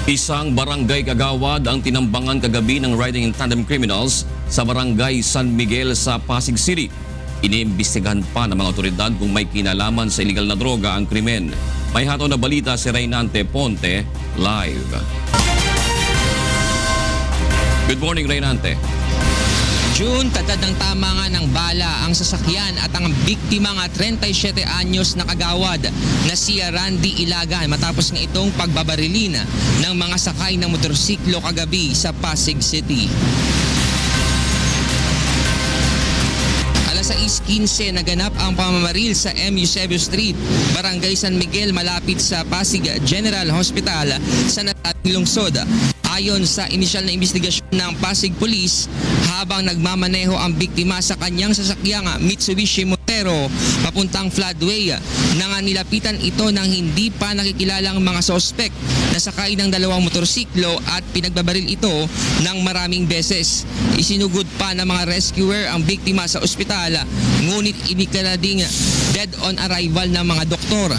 Isang barangay kagawad ang tinambangan kagabi ng riding in tandem criminals sa barangay San Miguel sa Pasig City. Iniimbestigahan pa ng mga otoridad kung may kinalaman sa illegal na droga ang krimen. May hatol na balita si Reynante Ponte live. Good morning, Reynante. June, tatad ng tama nga ng bala ang sasakyan at ang biktima nga 37 anyos na kagawad na si Randy Ilagan matapos ng itong pagbabarilin ng mga sakay ng motorsiklo kagabi sa Pasig City. Alas 6:15 naganap ang pamamaril sa M. Eusebio Street, Barangay San Miguel malapit sa Pasig General Hospital sa nasabing lungsod. Ayon sa inisyal na investigasyon ng Pasig Police, habang nagmamaneho ang biktima sa kanyang sasakyang Mitsubishi Montero papuntang floodway, nang nilapitan ito ng hindi pa nakikilalang mga sospek na sakay ng dalawang motorsiklo at pinagbabaril ito ng maraming beses. Isinugod pa ng mga rescuer ang biktima sa ospital, ngunit inikala ding dead on arrival ng mga doktor.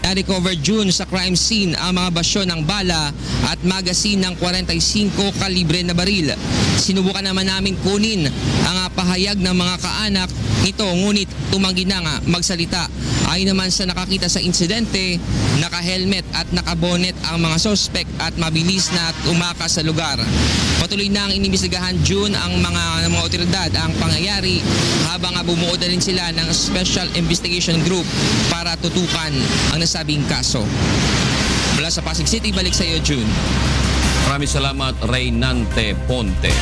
Na-recover June sa crime scene ang mga basyo ng bala at magazine ng 45 kalibre na baril. Sinubukan naman namin kunin ang pahayag ng mga kaanak nito, ngunit tumanggi na nga magsalita. Ayon naman sa nakakita sa insidente, naka-helmet at naka-bonnet ang mga sospek at mabilis na tumakas sa lugar. Patuloy na ang inimbestigahan June ang mga otoridad ang pangyayari, habang bumuo na rin sila ng Special Investigation Group para tutukan ang nasabing kaso. Mula sa Pasig City, balik sa iyo, June. Maraming salamat, Reynante Ponte.